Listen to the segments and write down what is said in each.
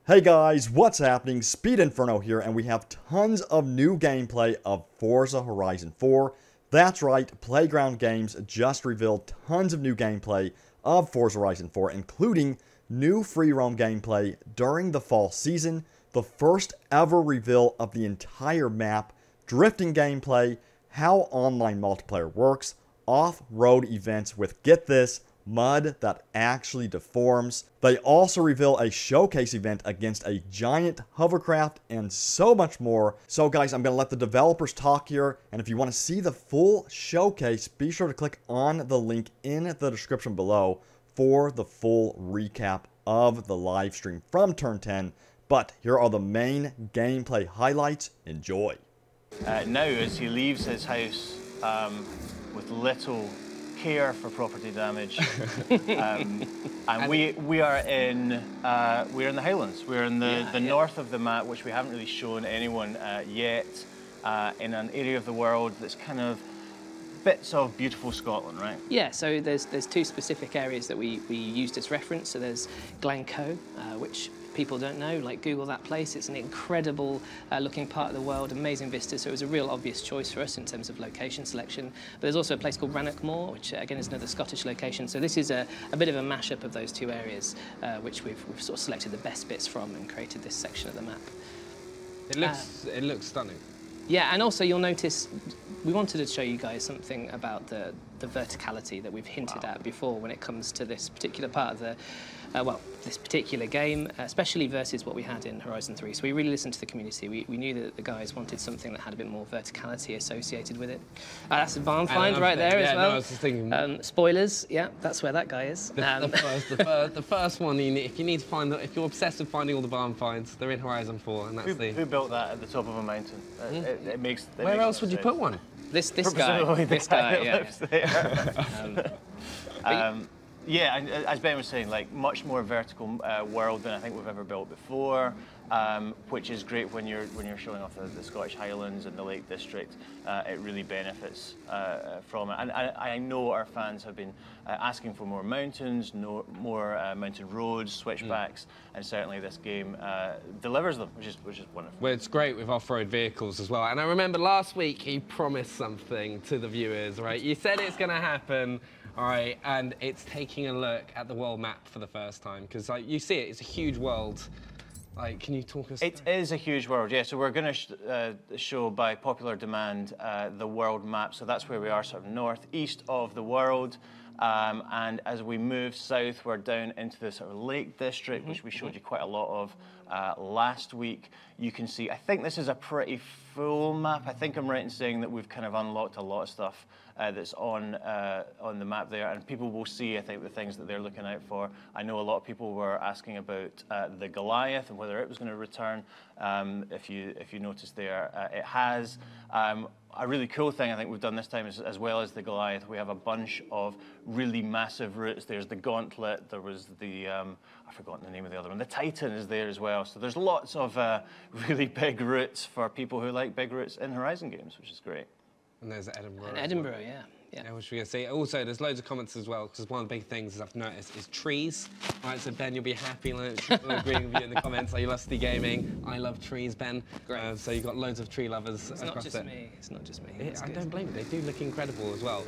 Hey guys, what's happening? Speed Inferno here, and we have tons of new gameplay of Forza Horizon 4. That's right, Playground Games just revealed tons of new gameplay of Forza Horizon 4, including new free roam gameplay during the fall season, the first ever reveal of the entire map, drifting gameplay, how online multiplayer works, off-road events with, get this, mud that actually deforms. They also reveal a showcase event against a giant hovercraft and so much more. So guys, I'm going to let the developers talk here, and if you want to see the full showcase, be sure to click on the link in the description below for the full recap of the live stream from Turn 10. But here are the main gameplay highlights. Enjoy. Now, as he leaves his house with little care for property damage, and we are in the Highlands. We're in the north of the map, which we haven't really shown anyone yet, in an area of the world that's kind of bits of beautiful Scotland, right? Yeah, so there's two specific areas that we used as reference. So there's Glencoe, which people don't know, like Google that place. It's an incredible looking part of the world, amazing vistas, so it was a real obvious choice for us in terms of location selection. But there's also a place called Rannochmore, which again is another Scottish location. So this is a bit of a mashup of those two areas, which we've sort of selected the best bits from and created this section of the map. It looks stunning. Yeah, and also you'll notice we wanted to show you guys something about the verticality that we've hinted at before when it comes to this particular part of the, this particular game, especially versus what we had in Horizon 3. So we really listened to the community. We knew that the guys wanted something that had a bit more verticality associated with it. That's a barn find right there as well. No, I was just thinking. Spoilers, yeah, that's where that guy is. The first one, if you need to find, if you're obsessed with finding all the barn finds, they're in Horizon 4, and that's Who built that at the top of a mountain? It makes. Where else would you put one? This guy. This guy, yeah. Lives there. Yeah, and as Ben was saying, like much more vertical world than I think we've ever built before, which is great when you're showing off the Scottish Highlands and the Lake District. It really benefits from it, and I know our fans have been asking for more mountains, more mountain roads, switchbacks, and certainly this game delivers them, which is wonderful. Well, it's great with off-road vehicles as well. And I remember last week you promised something to the viewers, right? You said it's going to happen. All right, and it's taking a look at the world map for the first time, because like, you see it, it's a huge world. Like, can you talk us? It is a huge world, yeah. So we're going to show by popular demand the world map. So that's where we are, sort of northeast of the world. And as we move south, we're down into the sort of Lake District, which we showed you quite a lot of last week. You can see, I think this is a pretty full map. I think I'm right in saying that we've kind of unlocked a lot of stuff that's on the map there, and people will see, I think, the things that they're looking out for. I know a lot of people were asking about the Goliath and whether it was going to return. If you notice there, it has. A really cool thing I think we've done this time is, as well as the Goliath, we have a bunch of really massive routes. There's the Gauntlet, there was the, I've forgotten the name of the other one, the Titan is there as well. So there's lots of really big routes for people who like big routes in Horizon games, which is great. And there's Edinburgh. And Edinburgh, yeah. Yeah, which we're going to see. Also, there's loads of comments as well, because one of the big things I've noticed is trees. Right, so Ben, you'll be happy people agreeing with you in the comments. Are you lusty gaming? I love trees, Ben. Great. So you've got loads of tree lovers across it. It's not just me. It's not just me. I don't blame you. They do look incredible as well.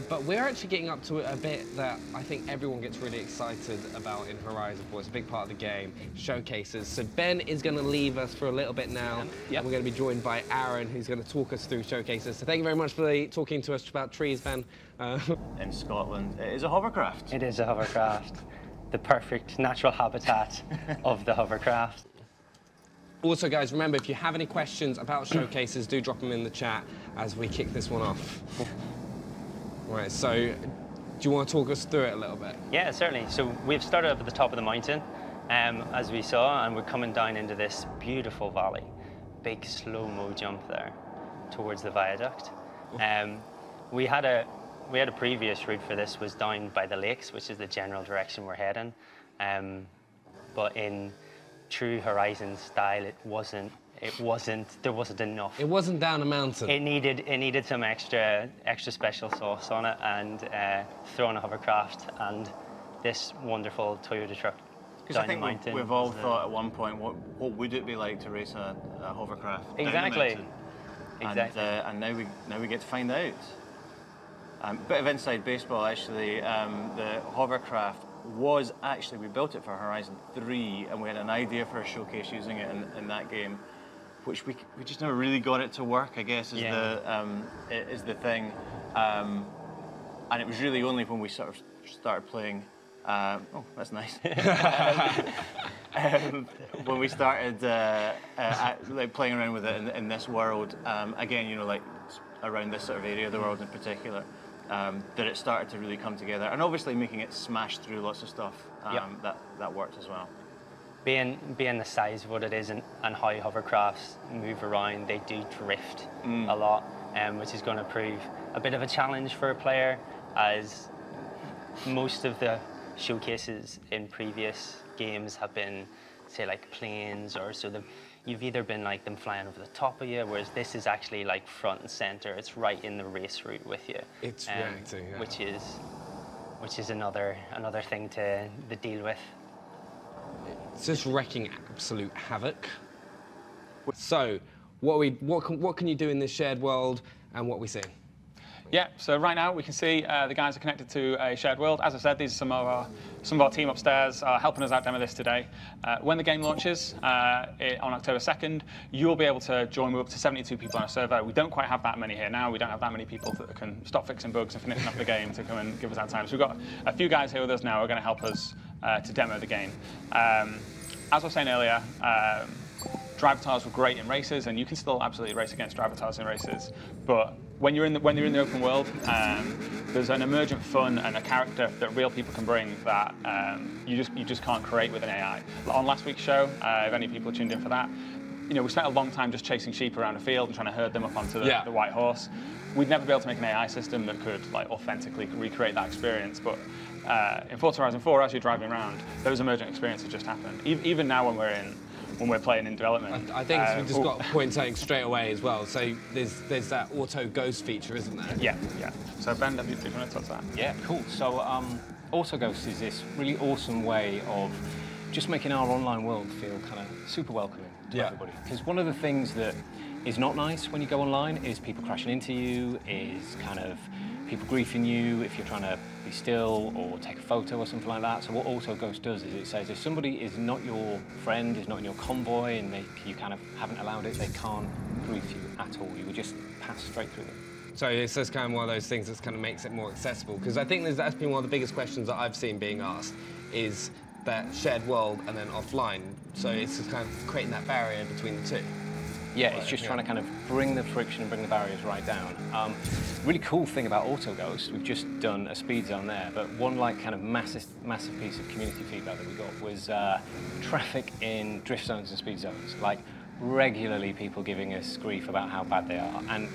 But we're actually getting up to a bit that I think everyone gets really excited about in Horizon 4. It's a big part of the game, showcases. So Ben is going to leave us for a little bit now. Yep. And we're going to be joined by Aaron, who's going to talk us through showcases. So thank you very much for talking to us about trees, Ben. In Scotland, it is a hovercraft. It is a hovercraft, the perfect natural habitat of the hovercraft. Also, guys, remember, if you have any questions about showcases, do drop them in the chat as we kick this one off. Right, so do you want to talk us through it a little bit? Yeah, certainly. So we've started up at the top of the mountain, as we saw, and we're coming down into this beautiful valley. Big slow-mo jump there towards the viaduct. We had a previous route for this was down by the lakes, which is the general direction we're heading. But in true Horizon style, there wasn't enough. It wasn't down a mountain. It needed some extra special sauce on it, and throw on a hovercraft and this wonderful Toyota truck. Because I think we've all thought at one point, what would it be like to race a hovercraft? Exactly. Exactly. And now we get to find out. Bit of inside baseball, actually. The hovercraft was actually, we built it for Horizon 3, and we had an idea for a showcase using it in that game, which we just never really got it to work, I guess, is the thing. And it was really only when we sort of started playing. Oh, that's nice. When we started like playing around with it in this world, again, you know, like around this sort of area of the world in particular, that it started to really come together. And obviously making it smash through lots of stuff, that worked as well. Being the size of what it is and how hovercrafts move around, they do drift a lot, which is going to prove a bit of a challenge for a player, as most of the showcases in previous games have been, say, like planes, or you've either been like them flying over the top of you, whereas this is actually like front and center. It's right in the race route with you. It's reacting, yeah. which is another thing to deal with. It's just wrecking absolute havoc. So, what can you do in this shared world, and what are we seeing? Yeah, so right now we can see the guys are connected to a shared world. As I said, these are some of our team upstairs helping us out demo this today. When the game launches on October 2nd, you'll be able to join. We're up to 72 people on a server. We don't quite have that many here now. We don't have that many people that can stop fixing bugs and finishing up the game to come and give us our time. So we've got a few guys here with us now who are going to help us to demo the game. As I was saying earlier, drivatars were great in races, and you can still absolutely race against drivatars in races. But when you're in the open world, there's an emergent fun and a character that real people can bring that you just can't create with an AI. On last week's show, if any people tuned in for that, you know, we spent a long time just chasing sheep around a field and trying to herd them up onto the white horse. We'd never be able to make an AI system that could like authentically recreate that experience, but in Forza Horizon 4, as you're driving around, those emergent experiences just happen. Even now when we're playing in development. I think we've just got to point something straight away as well. So there's that auto ghost feature, isn't there? Yeah. So Ben, do you want to touch that? Yeah, cool. So auto ghost is this really awesome way of just making our online world feel kind of super welcoming to everybody. Because one of the things that is not nice when you go online is people crashing into you, is kind of people griefing you if you're trying to be still or take a photo or something like that. So what Auto Ghost does is it says if somebody is not your friend, is not in your convoy, and you kind of haven't allowed it, they can't grief you at all. You would just pass straight through them. So it's just kind of one of those things that kind of makes it more accessible. Because I think that's been one of the biggest questions that I've seen being asked, is that shared world and then offline. So it's just kind of creating that barrier between the two. Yeah, it's just trying to kind of bring the friction and bring the barriers right down. Really cool thing about Auto Ghost, we've just done a speed zone there, but one like kind of massive piece of community feedback that we got was traffic in drift zones and speed zones. Like regularly people giving us grief about how bad they are. And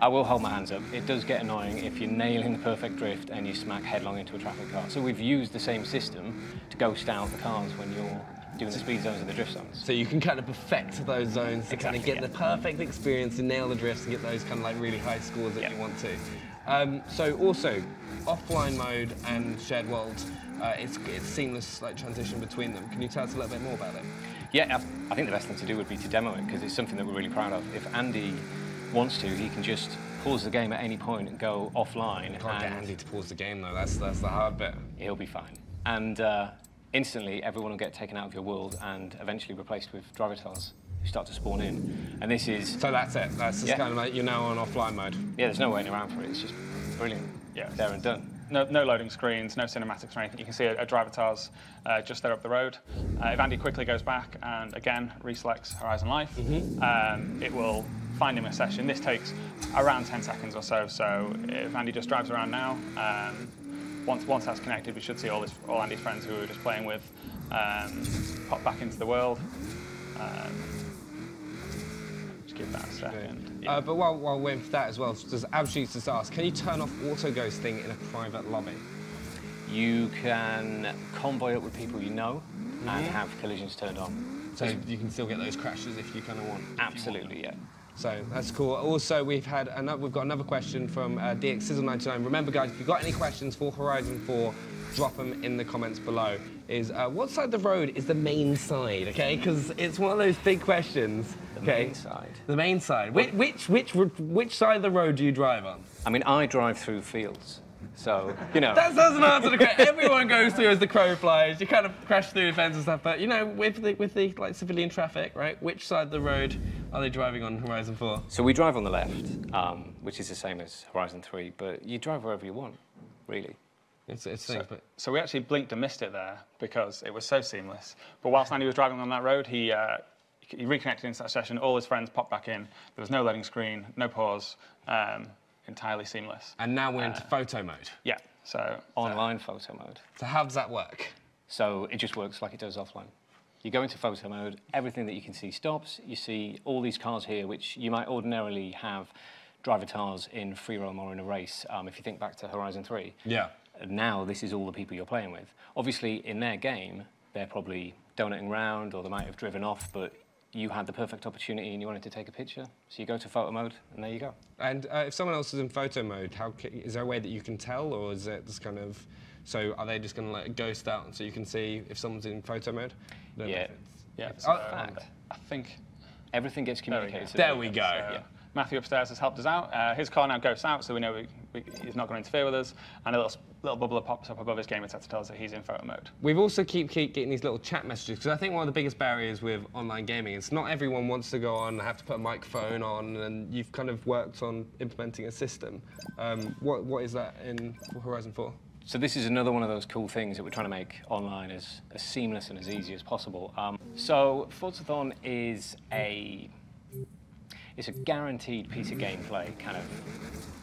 I will hold my hands up, it does get annoying if you're nailing the perfect drift and you smack headlong into a traffic car. So we've used the same system to ghost out the cars when you're doing the speed zones and the drift zones. So you can kind of perfect those zones to kind of get the perfect experience and nail the drifts and get those kind of like really high scores that you want to. So also, offline mode and shared worlds, it's seamless like transition between them. Can you tell us a little bit more about it? Yeah, I think the best thing to do would be to demo it, because it's something that we're really proud of. If Andy wants to, he can just pause the game at any point and go offline. You can't get Andy to pause the game though, that's the hard bit. He'll be fine. And instantly everyone will get taken out of your world and eventually replaced with drivatars who start to spawn in. And this is... So that's it, that's just kind of like you're now on offline mode. Yeah, there's no waiting around for it, it's just brilliant. Yeah. There and done. No loading screens, no cinematics or anything. You can see a drivatar's just there up the road. If Andy quickly goes back and again reselects Horizon Life, it will find him a session. This takes around 10 seconds or so. So if Andy just drives around now, once that's connected, we should see all Andy's friends who we were just playing with pop back into the world. Just give that a second. Yeah. But while we're waiting for that as well, does Abshis just ask, can you turn off Auto Ghost thing in a private lobby? You can convoy up with people you know and have collisions turned on. So you can still get those crashes if you kind of want. Absolutely, yeah. So that's cool. Also, we've got another question from DX Sizzle99. Remember, guys, if you've got any questions for Horizon 4, drop them in the comments below. Is what side of the road is the main side? Okay, because it's one of those big questions. The main side. The main side. Which side of the road do you drive on? I mean, I drive through fields, so you know. That doesn't answer the question. Everyone goes through as the crow flies. You kind of crash through the fence and stuff, but you know, with the like civilian traffic, right? Which side of the road are they driving on Horizon 4? So we drive on the left, which is the same as Horizon 3, but you drive wherever you want, really. It's things, but So we actually blinked and missed it there because it was so seamless. But whilst Andy was driving on that road, he reconnected into that session. All his friends popped back in. There was no loading screen, no pause, entirely seamless. and now we're into photo mode. Yeah. So Online photo mode. So how does that work? So it just works like it does offline. You go into photo mode, everything that you can see stops. You see all these cars here, which you might ordinarily have drive avatars in free roam or in a race, if you think back to Horizon 3. Yeah. Now this is all the people you're playing with. Obviously, in their game, they're probably donating round or they might have driven off, but you had the perfect opportunity and you wanted to take a picture. So you go to photo mode and there you go. And if someone else is in photo mode, is there a way that you can tell, or is it just kind of, so are they just going to let it ghost out so you can see if someone's in photo mode? I don't know Yeah. if it's- yeah. In So, fact, I think everything gets communicated. There we go. So, Matthew upstairs has helped us out. His car now ghosts out, so we know he's not going to interfere with us. And a little bubble pops up above his gamer tag to tell us that he's in photo mode. We've also keep getting these little chat messages, because I think one of the biggest barriers with online gaming is not everyone wants to go on, have to put a microphone on, and you've kind of worked on implementing a system. What is that in Horizon 4? So this is another one of those cool things that we're trying to make online as seamless and as easy as possible. So Forzathon is it's a guaranteed piece of gameplay. Kind of,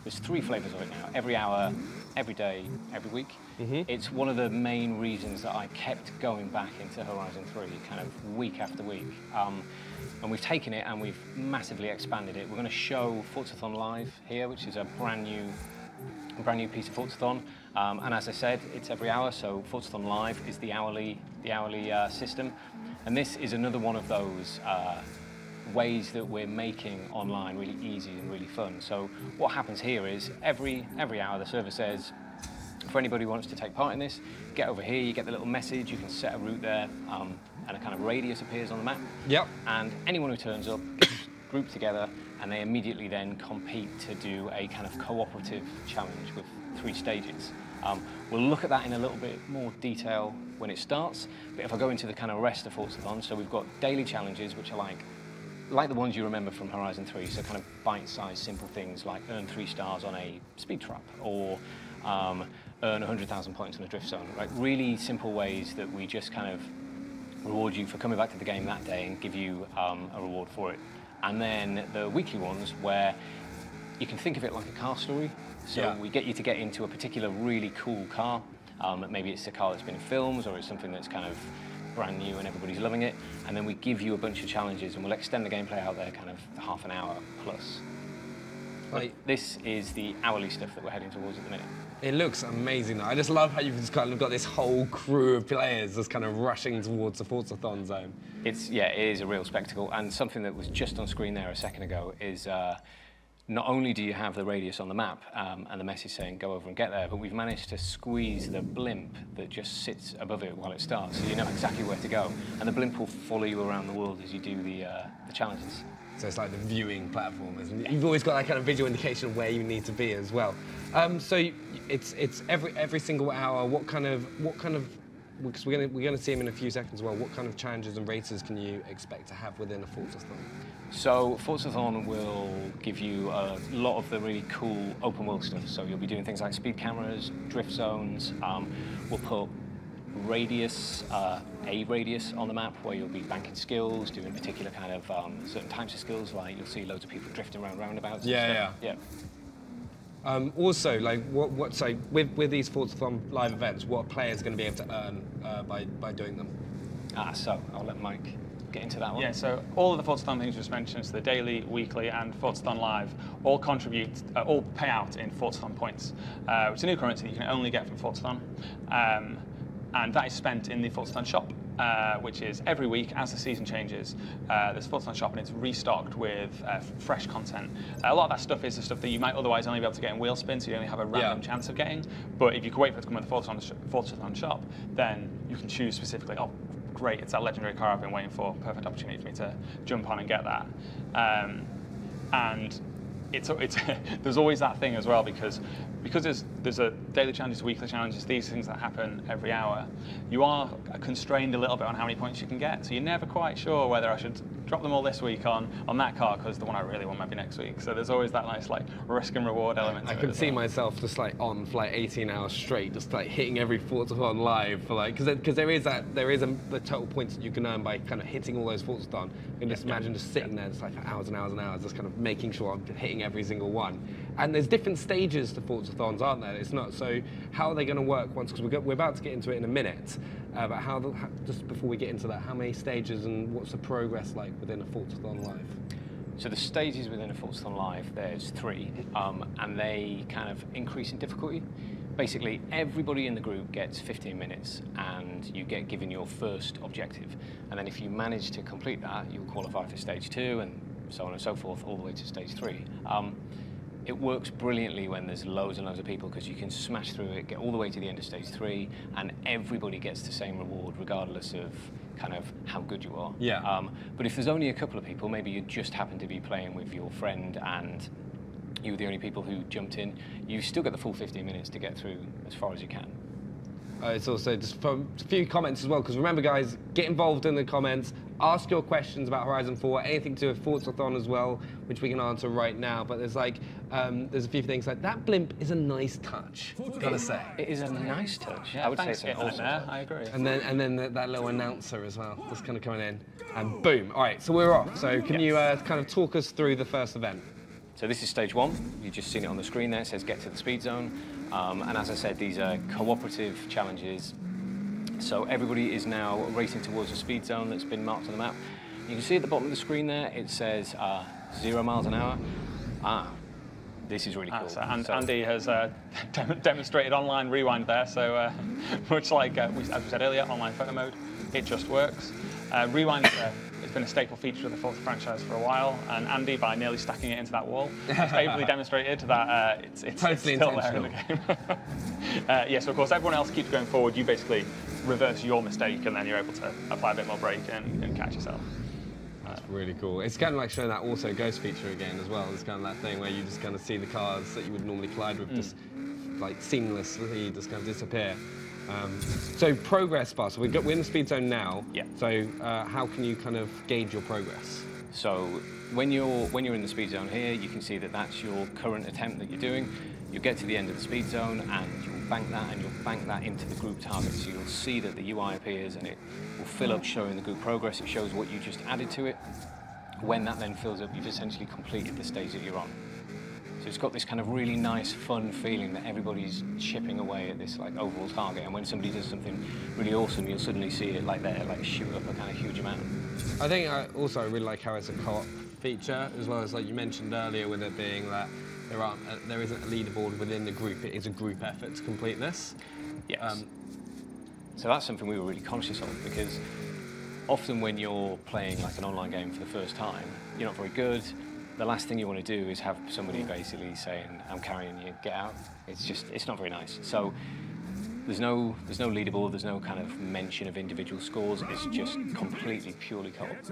there's 3 flavors of it now. Every hour, every day, every week. It's one of the main reasons that I kept going back into Horizon 3, kind of week after week. And we've taken it and we've massively expanded it. We're going to show Forzathon Live here, which is a brand new piece of Forzathon. And as I said, it's every hour, so Forzathon Live is the hourly system. And this is another one of those ways that we're making online really easy and really fun. So what happens here is every hour the server says, for anybody who wants to take part in this, get over here, you get the little message, you can set a route there, and a kind of radius appears on the map. Yep. And anyone who turns up gets grouped together, and they immediately then compete to do a kind of cooperative challenge with 3 stages. We'll look at that in a little bit more detail when it starts, but if I go into the kind of rest of Forzathon, so we've got daily challenges, which are like the ones you remember from Horizon 3, so kind of bite-sized, simple things like earn 3 stars on a speed trap, or earn 100,000 points in a drift zone, right? Really simple ways that we just kind of reward you for coming back to the game that day and give you a reward for it. And then the weekly ones where you can think of it like a car story. So we get you to get into a particular really cool car. Maybe it's a car that's been in films, or it's something that's kind of brand new and everybody's loving it. And then we give you a bunch of challenges and we'll extend the gameplay out there kind of half an hour plus. This is the hourly stuff that we're heading towards at the minute. It looks amazing though. I just love how you've just kind of got this whole crew of players just kind of rushing towards the Forzathon zone. It is a real spectacle, and something that was just on screen there a second ago is not only do you have the radius on the map and the message saying go over and get there, but we've managed to squeeze the blimp that just sits above it while it starts, so you know exactly where to go. And the blimp will follow you around the world as you do the challenges. So it's like the viewing platform, isn't it? You've always got that kind of visual indication of where you need to be as well. So it's every single hour. What kind of because we're gonna see him in a few seconds as well. What kind of challenges and races can you expect to have within a Forzathon? So Forzathon will give you a lot of the really cool open world stuff. So you'll be doing things like speed cameras, drift zones. We'll put radius, a radius on the map where you'll be banking skills, doing particular kind of certain types of skills. Like you'll see loads of people drifting around roundabouts. Yeah. Also, like so with these Forzathon live events, what are players going to be able to earn by doing them? So I'll let Mike get into that one. Yeah, so all of the Forzathon things you just mentioned, so the daily, weekly, and Forzathon Live, all pay out in Forzathon points, which is a new currency you can only get from Forzathon. And that is spent in the Forza shop, which is every week as the season changes. There's Forza shop and it's restocked with fresh content. A lot of that stuff is the stuff that you might otherwise only be able to get in wheel spin, so you only have a random chance of getting. But if you can wait for it to come in the Forza shop, then you can choose specifically, oh, great, it's that legendary car I've been waiting for, perfect opportunity for me to jump on and get that. And it's there's always that thing as well, because there's a daily challenges, weekly challenges, these things that happen every hour. You are constrained a little bit on how many points you can get, so you're never quite sure whether I should drop them all this week on that car because the one I really want might be next week. So there's always that nice like risk and reward element. I can see myself just like on for like 18 hours straight, just like hitting every Forza live for like because there is the total points that you can earn by kind of hitting all those Forza. You can just imagine just sitting there just like for hours and hours and hours, just kind of making sure I'm hitting every single one. And there's different stages to Forza-thons, aren't there? It's not so. How are they going to work once? Because we're about to get into it in a minute. But just before we get into that, how many stages and what's the progress like within a Forza-thon live? So the stages within a Forza live, there's 3, and they kind of increase in difficulty. Basically, everybody in the group gets 15 minutes, and you get given your first objective. And then if you manage to complete that, you'll qualify for stage 2, and so on and so forth, all the way to stage 3. It works brilliantly when there's loads and loads of people because you can smash through it, get all the way to the end of stage 3, and everybody gets the same reward regardless of kind of how good you are. Yeah. But if there's only a couple of people, maybe you just happen to be playing with your friend and you were the only people who jumped in, you still get the full 15 minutes to get through as far as you can. It's also just a few comments as well, because remember guys, get involved in the comments, ask your questions about Horizon 4, anything to do with Forza-thon as well, which we can answer right now. But there's like, there's a few things like, that blimp is a nice touch, gotta say. It is a nice touch. Yeah, I would say thanks it's for getting that there, I agree. And then that little announcer as well, just kind of coming in, and boom. All right, so we're off. So can you kind of talk us through the first event? So this is stage 1. You've just seen it on the screen there. It says get to the speed zone. And as I said, these are cooperative challenges. So everybody is now racing towards a speed zone that's been marked on the map. You can see at the bottom of the screen there, it says 0 miles an hour. This is really cool. Andy has demonstrated online rewind there. So much like, as we said earlier, online photo mode, it just works. Rewind it's been a staple feature of the Forza franchise for a while, and Andy, by nearly stacking it into that wall, has ably demonstrated that it's totally still there in the game. Yeah, so of course everyone else keeps going forward. You basically reverse your mistake, and then you're able to apply a bit more brake and catch yourself. That's really cool. It's kind of like showing that auto ghost feature again as well. It's kind of that thing where you just kind of see the cars that you would normally collide with just like seamlessly just kind of disappear. So progress bar. So we're in the speed zone now. Yeah. So how can you kind of gauge your progress? So when you're in the speed zone here, you can see that that's your current attempt that you're doing. You'll get to the end of the speed zone and you'll bank that, and you'll bank that into the group target. So you'll see that the UI appears and it will fill up showing the group progress. It shows what you just added to it. When that then fills up, you've essentially completed the stage that you're on. So it's got this kind of really nice, fun feeling that everybody's chipping away at this like overall target. And when somebody does something really awesome, you'll suddenly see it like there, like shoot up a kind of huge amount. I think I really like how it's a co-op feature, as well as like you mentioned earlier, with it being that there isn't a leaderboard within the group. It is a group effort to complete this. Yes. So that's something we were really conscious of, because often when you're playing like an online game for the first time, you're not very good. The last thing you want to do is have somebody basically saying, I'm carrying you, get out. It's not very nice. So there's no leaderboard, there's no kind of mention of individual scores. It's just completely purely co-op.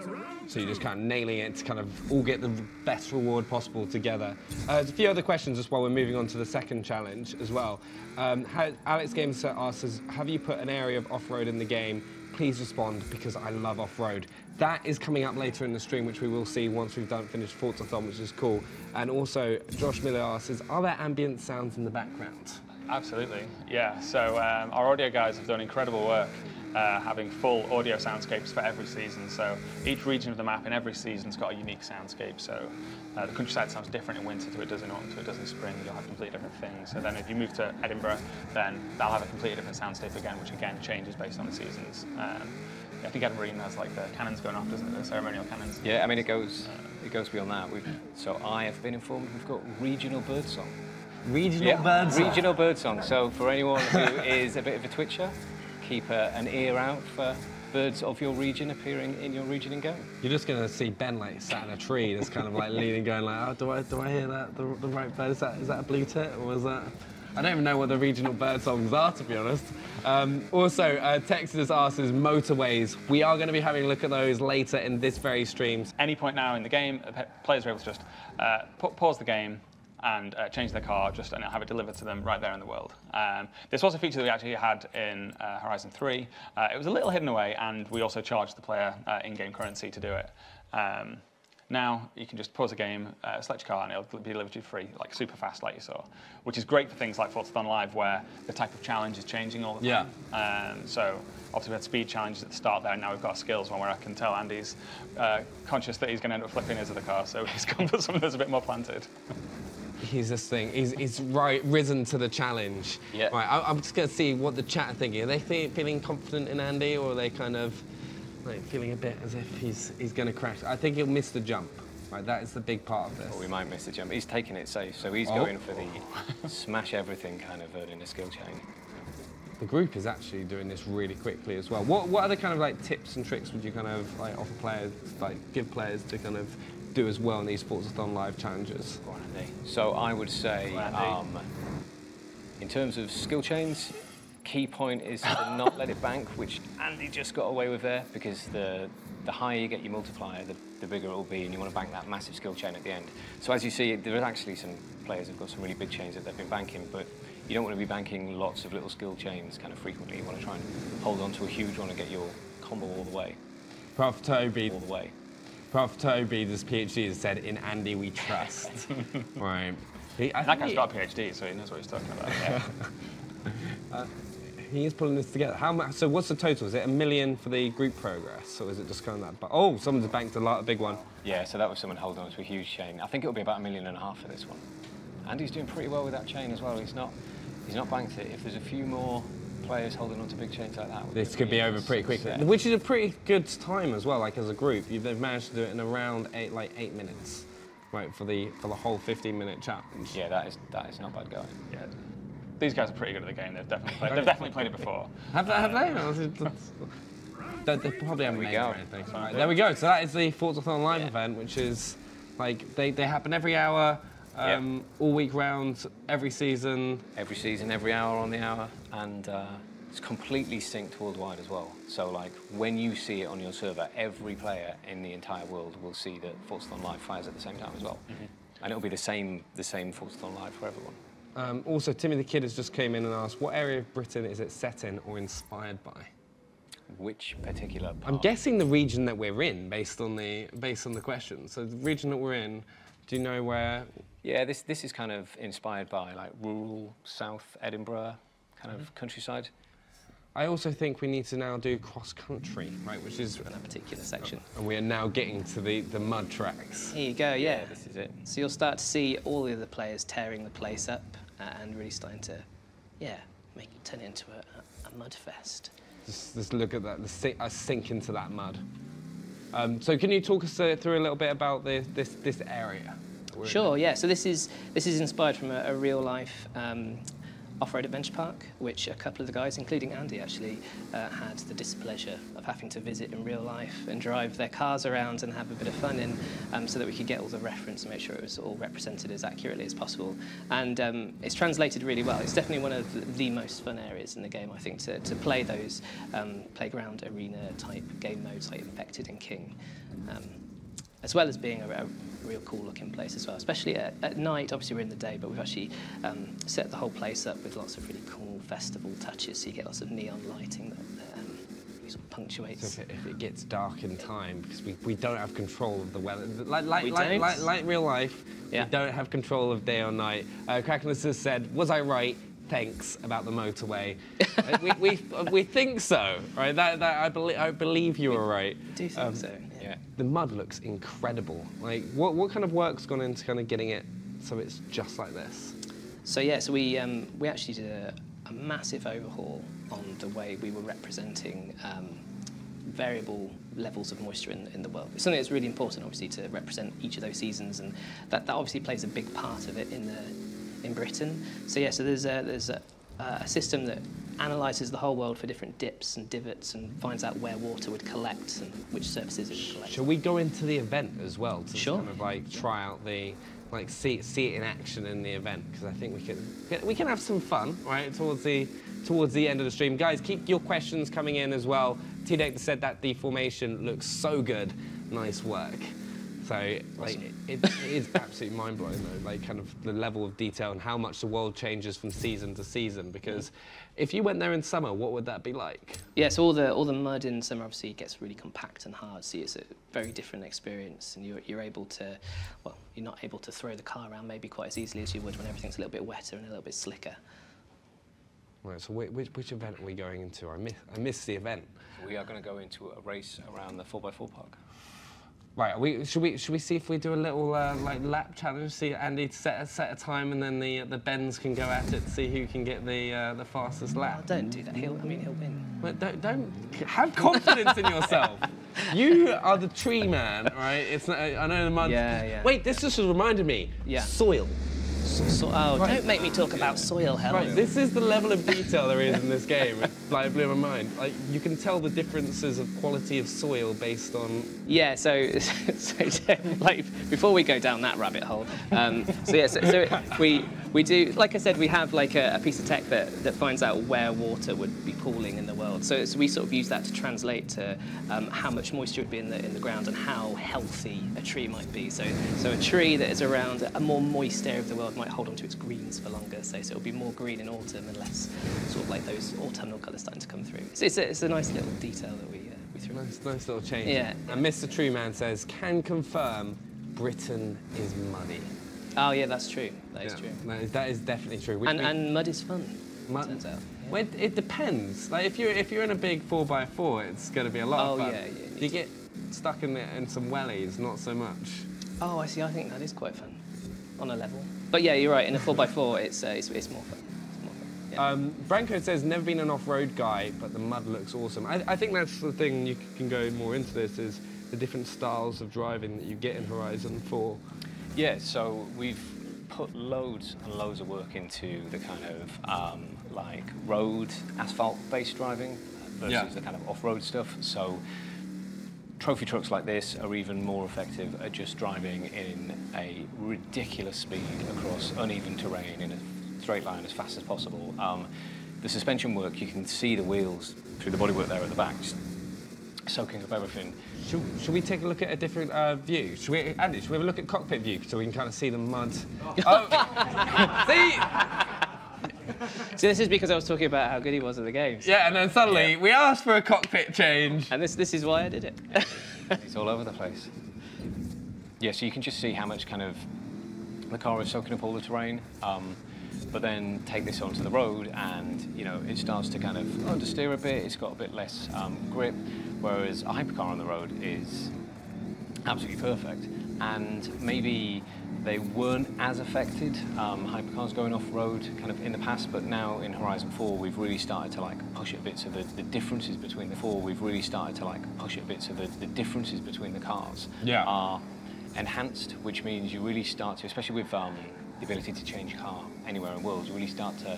So you're just kind of nailing it to kind of all get the best reward possible together. There's a few other questions just while we're moving on to the second challenge as well. Alex Games asks, have you put an area of off-road in the game? Please respond, because I love off-road. That is coming up later in the stream, which we will see once we've finished Forza-thon, which is cool. And also, Josh Miller asks, are there ambient sounds in the background? Absolutely, yeah. So our audio guys have done incredible work having full audio soundscapes for every season. So each region of the map in every season's got a unique soundscape. So the countryside sounds different in winter to it does in autumn to it does in spring. You'll have completely different things. So then if you move to Edinburgh, then they'll have a completely different soundscape again, which again changes based on the seasons. I think Edinburgh even has like the cannons going off, doesn't it? The ceremonial cannons. Yeah, I mean it goes beyond that. So I have been informed we've got regional birdsong. Regional birdsong. Regional birdsong. So for anyone who is a bit of a twitcher, keep an ear out for birds of your region appearing in your region in game. You're just going to see Ben like sat in a tree, just kind of like leaning, going like, oh, do I hear that? The right bird? Is that a blue tit, or is that? I don't even know what the regional bird songs are, to be honest. Also, Texas asks us motorways. We are going to be having a look at those later in this very stream. Any point now in the game, players are able to just pause the game and change their car, and have it delivered to them right there in the world. This was a feature that we actually had in Horizon 3. It was a little hidden away, and we also charged the player in-game currency to do it. Now you can just pause a game, select your car, and it'll be delivered to you free, like super fast, like you saw, which is great for things like Forza Horizon Live, where the type of challenge is changing all the time. Yeah. So obviously we had speed challenges at the start there, and now we've got a skills one where I can tell Andy's conscious that he's going to end up flipping his other car, so he's gone for something that's a bit more planted. He's this thing. He's risen to the challenge. Yeah. Right. I'm just going to see what the chat are thinking. Are they feeling confident in Andy, or are they kind of like feeling a bit as if he's going to crash? I think he'll miss the jump. Right. That is the big part of this. Well, we might miss the jump. He's taking it safe, so he's going for the smash everything kind of in a skill chain. The group is actually doing this really quickly as well. What other kind of like tips and tricks would you kind of like offer players, like give players to kind of do as well in these Forza Horizon Live challenges? So I would say, in terms of skill chains, key point is to not let it bank, which Andy just got away with there, because the higher you get your multiplier, the bigger it will be, and you want to bank that massive skill chain at the end. So as you see, there are actually some players who've got some really big chains that they've been banking, but you don't want to be banking lots of little skill chains kind of frequently. You want to try and hold on to a huge one and get your combo all the way. Prof. Toby. All the way. Prof. Toby, this PhD, has said, in Andy we trust. Right. That guy's got a PhD, so he knows what he's talking about. Yeah. He is pulling this together. How much? So what's the total? Is it $1 million for the group progress, or is it just kind of that? Oh, someone's banked a big one. Yeah, so that was someone holding on to a huge chain. I think it'll be about $1.5 million for this one. Andy's doing pretty well with that chain as well. He's not banked it. If there's a few more players holding on to big chains like that, this could be over pretty quickly, which is a pretty good time as well. Like as a group, they've managed to do it in around 8 minutes, right, for the whole 15-minute challenge. Yeah, that is not bad going. Yeah. These guys are pretty good at the game. They've definitely played it before. Have they? They probably haven't made it or anything. Right, there we go. So that is the Forza Horizon Live event, which is like they happen every hour, all week round, every season. Every season, every hour on the hour, and it's completely synced worldwide as well. So like when you see it on your server, every player in the entire world will see that Forza Horizon Live fires at the same time as well, and it'll be the same Forza Horizon Live for everyone. Also, Timmy the Kid has just came in and asked, what area of Britain is it set in or inspired by? Which particular part? I'm guessing the region that we're in, based on the question. So the region that we're in, do you know where? Yeah, this is kind of inspired by like rural South Edinburgh kind of countryside. I also think we need to now do cross country, right, which is that particular section. And we are now getting to the mud tracks. Here you go, yeah. This is it. So you'll start to see all the other players tearing the place up and really starting to, make it turn into a mud fest. Just look at that, sink into that mud. So can you talk us through a little bit about this area? Sure, yeah. So this is inspired from a real life off-road adventure park, which a couple of the guys, including Andy actually, had the displeasure of having to visit in real life and drive their cars around and have a bit of fun in, so that we could get all the reference and make sure it was all represented as accurately as possible. And it's translated really well. It's definitely one of the most fun areas in the game, I think, to play those playground arena type game modes like Infected and King. As well as being a real cool looking place as well, especially at night. Obviously we're in the day, but we've actually set the whole place up with lots of really cool festival touches, so you get lots of neon lighting that really sort of punctuates. So if it gets dark in time, because we don't have control of the weather, like real life, we don't have control of day or night. Crackless has said, was I right? Thanks about the motorway. we think so, right? I believe you were right. I do think so. Yeah. The mud looks incredible. Like, what kind of work's gone into kind of getting it so it's just like this? So yeah, so we actually did a massive overhaul on the way we were representing variable levels of moisture in the world. It's something that's really important, obviously, to represent each of those seasons, and that obviously plays a big part of it in Britain. So yeah, so there's a system that analyses the whole world for different dips and divots and finds out where water would collect and which surfaces it would collect. Shall we go into the event as well to Sure. kind of like try out the, like see it in action in the event? Because I think we can have some fun, right, towards the end of the stream. Guys, keep your questions coming in as well. T-Deck said that Deformation looks so good. Nice work. So, like, it is absolutely mind-blowing, though, like, kind of the level of detail and how much the world changes from season to season, because if you went there in summer, what would that be like? Yeah, so all the mud in summer obviously gets really compact and hard, so it's a very different experience, and you're able to, well, you're not able to throw the car around maybe quite as easily as you would when everything's a little bit wetter and a little bit slicker. Right, so which event are we going into? I missed the event. We are going to go into a race around the 4x4 park. Right, should we see if we do a little like lap challenge? See Andy set a time, and then the Bens can go at it to see who can get the fastest lap. Oh, don't do that. He'll win. But don't have confidence in yourself. You are the tree man, right? It's not, I know the mud. Yeah. Wait, this just reminded me. Yeah. Soil. Right. Don't make me talk about soil, Helen. Right, this is the level of detail there is in this game. It like blew my mind. Like you can tell the differences of quality of soil based on. Yeah, so like before we go down that rabbit hole, we do, like I said, we have like a piece of tech that finds out where water would be pooling in the world. So we sort of use that to translate to how much moisture would be in the ground and how healthy a tree might be. So a tree that is around a more moist area of the world might hold on to its greens for longer. So it'll be more green in autumn and less sort of like those autumnal colours starting to come through. So it's a nice little detail that we threw. Nice little change. Yeah. And Mr. True Man says, can confirm Britain is muddy. Oh yeah, that's true. That is true. That is definitely true. And mud is fun. Mud, turns out. Well, it depends. Like if you're in a big 4x4, it's going to be a lot of fun. Yeah. If you get stuck in some wellies, not so much. Oh, I see. I think that is quite fun on a level. But yeah, you're right. In a 4x4, it's more fun. It's more fun. Yeah. Branko says never been an off-road guy, but the mud looks awesome. I think that's the thing. You can go more into this is the different styles of driving that you get in Horizon 4. Yeah, so we've put loads and loads of work into the kind of like road, asphalt-based driving versus the kind of off-road stuff. So trophy trucks like this are even more effective at just driving in a ridiculous speed across uneven terrain in a straight line as fast as possible. The suspension work, you can see the wheels through the bodywork there at the back, just soaking up everything. Should we take a look at a different view? Andy, should we have a look at Cockpit View so we can kind of see the mud? See? So this is because I was talking about how good he was at the games. Yeah, and then suddenly we asked for a cockpit change. And this is why I did it. It's all over the place. Yeah, so you can just see how much kind of the car is soaking up all the terrain. But then take this onto the road and, you know, it starts to kind of understeer a bit, it's got a bit less grip, whereas a hypercar on the road is absolutely perfect. And maybe they weren't as affected, hypercars going off-road kind of in the past, but now in Horizon 4 we've really started to like push it a bit, so the differences between the differences between the cars are enhanced, which means you really start to, especially with the ability to change car anywhere in the world, you really start to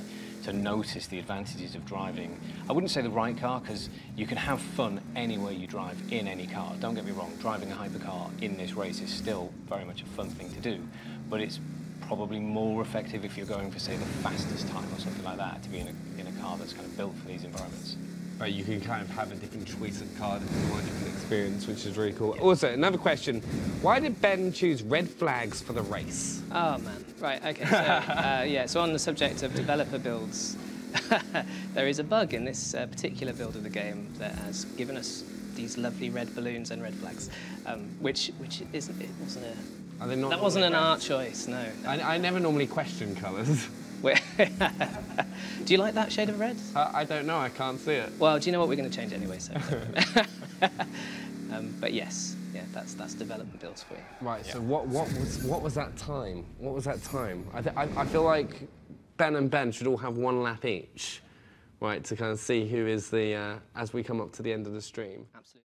notice the advantages of driving. I wouldn't say the right car, because you can have fun anywhere you drive in any car. Don't get me wrong, driving a hypercar in this race is still very much a fun thing to do, but it's probably more effective if you're going for, say, the fastest time or something like that, to be in a car that's kind of built for these environments. Right, you can kind of have a different choice of car, a different experience, which is really cool. Also, another question, why did Ben choose red flags for the race? Oh man, right, okay, so so on the subject of developer builds, there is a bug in this particular build of the game that has given us these lovely red balloons and red flags, which isn't, it wasn't a, that wasn't an art choice, no. I never normally question colours. Do you like that shade of red? I don't know, I can't see it. Well, do you know what, we're going to change anyway, so. But yes, yeah, that's development builds for you. Right, so what was that time? What was that time? I feel like Ben and Ben should all have one lap each, right, to kind of see who is the, as we come up to the end of the stream. Absolutely.